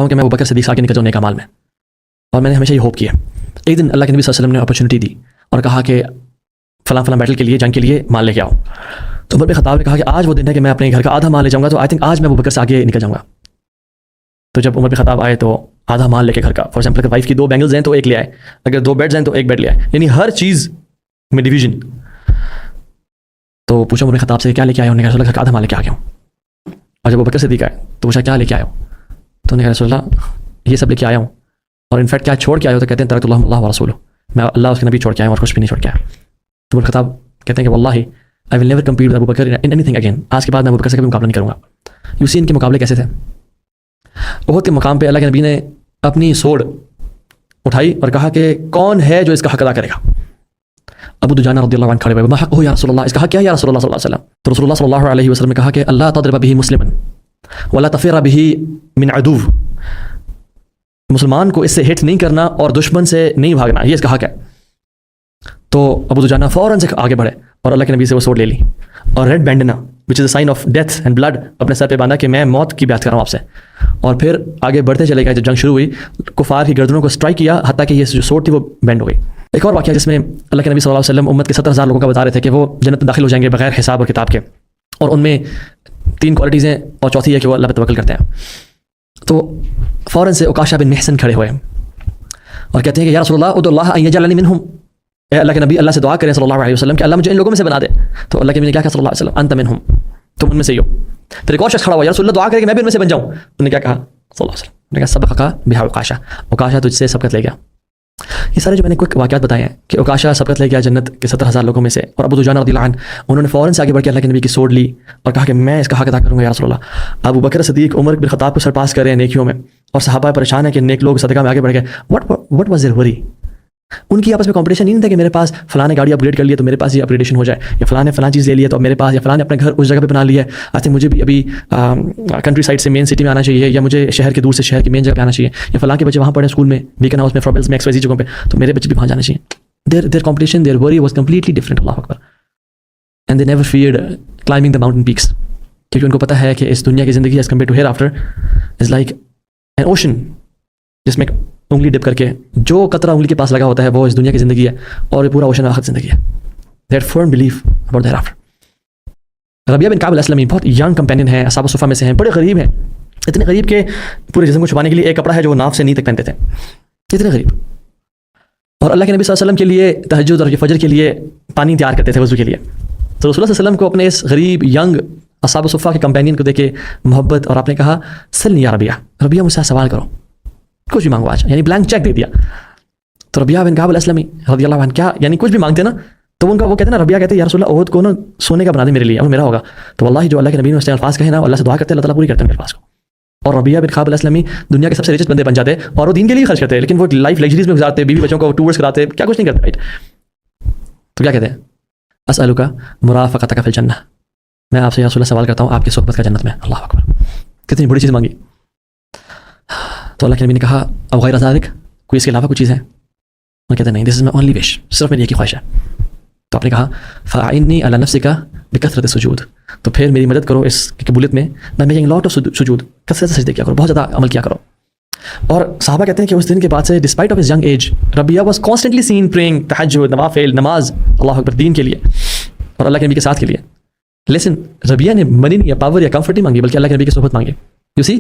ہوں کہ میں ابوبکر صدیق آگے نکل جاؤں نیک اعمال میں، اور میں نے ہمیشہ یہ ہوپ کیا. ایک دن اللہ کے نبی صلی اللہ علیہ وسلم نے اپرچونیٹی دی اور کہا کہ فلاں فلاں بیٹل کے لیے، جنگ کے لیے مال لے کے آؤ. تو عمر بن خطاب نے کہا کہ آج وہ دن ہے کہ میں اپنے گھر کا آدھا مال لے جاؤں گا، تو آئی تھنک آج میں ابوبکر سے آگے نکل جاؤں گا. تو جب عمر بن خطاب آئے تو آدھا مال لے کے گھر کا، فار ایگزامپل اگر وائف کی 2 بینگلز ہیں تو 1 لے آئے، اگر 2 بیڈز ہیں تو 1 بیڈ لے آئے، یعنی ہر چیز میں ڈویژن. تو پوچھا عمر بن خطاب سے کیا لے کے آئے؟ انہوں نے کہا رسول اللہ گھر کا آدھا مال لے کے آ گیا ہوں. اور جب ابوبکر صدیق آئے تو پوچھا کیا لے کے آئے ہو؟ تو انہوں نے کہا رسول اللہ یہ سب لے کے آیا ہوں، اور انفیکٹ کیا چھوڑ کے آئے ہو؟ تو کہتے ہیں ترکت اللہ و رسولہ، میں اللہ اس کے نبی چھوڑ کے آیا ہوں اور کچھ بھی نہیں چھوڑ کے آیا. تو عمر بن خطاب کہتے ہیں کہ واللہ I will never compete with Abu Bakr in anything again. آج کے بعد میں ابو بکر سے کبھی مقابلہ نہیں کروں گا. یو سی ان کے مقابلے کیسے تھے. احد کے مقام پہ اللہ کے نبی نے اپنی سوڑ اٹھائی اور کہا کہ کون ہے جو اس کا حق ادا کرے گا. ابو دجانہ رضی اللہ عنہ کھڑے ہوئے، ما حقہ یا رسول اللہ، اس کا حق کیا ہے یا رسول اللہ صلی اللہ علیہ وسلم؟ تو رسول اللہ صلی اللہ علیہ وسلم نے کہا کہ اللہ تضرب به مسلما ولا تفر به من عدو، مسلمان کو اس سے ہٹ نہیں کرنا اور دشمن سے نہیں بھاگنا، یہ اس کا حق ہے. تو ابو دجانہ فوراً سے آگے بڑھے اور اللہ کے نبی سے وہ سوڑ لے لی، اور red bandana which is a sign of death and blood اپنے سر پہ باندھا کہ میں موت کی بات کر رہا ہوں آپ سے. اور پھر آگے بڑھتے چلے گئے. جب جنگ شروع ہوئی کفار کی گردنوں کو اسٹرائک کیا حتیٰ کہ یہ جو سوڑ تھی وہ بینڈ ہو گئی. ایک اور واقعہ جس میں اللہ کے نبی صلی اللہ علیہ وسلم امت کے 70,000 لوگوں کا بتا رہے تھے کہ وہ جنت میں داخل ہو جائیں گے بغیر حساب اور کتاب کے، اور ان میں 3 کوالٹیز ہیں، اور چوتھی ہے کہ وہ اللہ پہ توکل کرتے ہیں. تو فوراً سے عکاشہ بن محسن کھڑے ہوئے اور کہتے ہیں کہ یا رسول اللہ ادعو اللہ ان یجعلنی منہم، اے اللہ کے نبی اللہ سے دعا کریں صلی اللہ علیہ وسلم کہ اللہ مجھے ان لوگوں میں سے بنا دے. تو اللہ کے نبی نے کیا کہا صلی اللہ علیہ وسلم انت منہم، تم ان میں سے ہی ہو. پھر ایک اور شخص کھڑا ہوا، یا رسول اللہ دعا کرے کہ میں بھی ان میں سے بن جاؤں. انہوں نے کیا کہا صلی اللہ علیہ وسلم نے کہا سبقک بہا عکاشہ، عکاشہ تجھ سے سبقت لے گیا. یہ سارے جو میں نے کوئی واقعات بتائے ہیں کہ عکاشہ سبقت لے گیا جنت کے 70,000 لوگوں میں سے. اور ابو دجانہ رضی اللہ عنہ انہوں نے فوراً سے آگے بڑھ کے اللہ کے نبی کی سوڑ لی اور کہا کہ میں اس کا حق ادا کروں گا یا رسول اللہ. ابو بکر صدیق عمر بن خطاب کو سرپاس کر رہے ہیں نیکیوں میں، اور صحابہ پریشان ہیں کہ نیک لوگ صدقہ میں آگے بڑھ گئے. what was their worry؟ ان کی آپس میں کمپٹیشن نہیں تھا کہ میرے پاس فلاں نے گاڑی اپ گریڈ کر لی ہے تو میرے پاس یہ اپگریڈیشن ہو جائے، یا فلاں نے فلاں چیز لے لی ہے تو میرے پاس، یا فلاں نے اپنے گھر اس جگہ پہ بنا لیا ہے آئی تھنک مجھے بھی ابھی کنٹری سائڈ سے مین سٹی میں آنا چاہیے، یا مجھے شہر کے دور سے شہر کی مین جگہ پہ آنا چاہیے، یا فلاں کے بچے وہاں پڑھیں اسکول میں بیکن ہاؤس میں فرابلز میں ایکس وائی زی جگہوں پہ تو میرے بچے بھی وہاں جانا چاہیے. their competition, their worry was completely different. Allah Akbar. and they never feared climbing the mountain peaks، کیونکہ ان کو پتہ ہے کہ اس دنیا کی زندگی as compared to hereafter is like an ocean جس میں انگلی ڈپ کر کے جو قطرہ انگلی کے پاس لگا ہوتا ہے وہ اس دنیا کی زندگی ہے، اور یہ پورا اوشن آخرت زندگی ہے. They had firm belief about the hereafter. ربیہ بن کعب الاسلمی بہت ینگ کمپینین ہیں، اصحاب الصفہ میں سے ہیں، بڑے غریب ہیں، اتنے غریب کہ پورے جسم کو چھپانے کے لیے ایک کپڑا ہے جو وہ ناف سے نیچے تک پہنتے تھے، اتنے غریب. اور اللہ کے نبی صلی اللہ علیہ وسلم کے لیے تہجد اور فجر کے لیے پانی تیار کرتے تھے وضو کے لیے. تو رسول اللہ صلی اللہ علیہ وسلم کو اپنے اس غریب ینگ اصحاب الصفہ کے کمپینین کو دیکھ کے محبت، اور آپ نے کہا سلنی یا ربیہ، ربیہ مجھ سے سوال کرو، کچھ بھی مانگو آج، یعنی بلینک چیک دے دیا. تو ربیہ بن کعب الاسلمی رضی اللہ عنہ کیا یعنی کچھ بھی مانگتے نا تو ان کا وہ کہتے ہیں نا، ربیہ کہتے ہیں یا رسول اللہ عہد کو نا سونے کا بنا دے میرے لیے، وہ میرا ہوگا. تو واللہ جو اللہ کے نبی نے اس الفاظ کہے نا، اللہ سے دعا کرتے ہیں، اللہ تعالیٰ پوری کرتے ہیں میرے الفاظ کو. اور ربیہ بن کعب الاسلمی دنیا کے سب سے ریچسٹ بندے بن جاتے، اور وہ دین کے لیے خرچ کرتے، لیکن وہ لائف لگژریز میں گزارتے، بیوی بچوں کو ٹورس کراتے، کیا کچھ نہیں کرتے. رائٹ. تو کیا کہتے ہیں اسألک مرافقتک فی الجنہ، میں آپ سے یا رسول اللہ سوال کرتا ہوں آپ کی صحبت کا جنت میں. اللہ اکبر، کتنی بڑی چیز مانگی. تو اللہ کے نبی نے کہا اب غیر ذالک، کوئی اس کے علاوہ کوئی چیز ہے؟ وہ کہتے ہیں نہیں، دس از مائی اونلی وش، صرف میری ایک ہی خواہش ہے. تو آپ نے کہا فاعنی علی نفسک بکثرت السجود، تو پھر میری مدد کرو اس کی قبولیت میں بائی میکنگ لاٹ آف سجود، کثرت سے سجدے کیا کرو، بہت زیادہ عمل کیا کرو. اور صحابہ کہتے ہیں کہ اس دن کے بعد سے despite of his young age Rabia was constantly seen praying تہجد، نوافل، نماز، اللہ اکبر، دین کے لیے اور اللہ کے نبی کے ساتھ کے لیے. لیکن ربیہ نے منی یا پاور یا کمفرٹ نہیں مانگی، بلکہ اللہ کے نبی کی صحبت مانگی. یو سی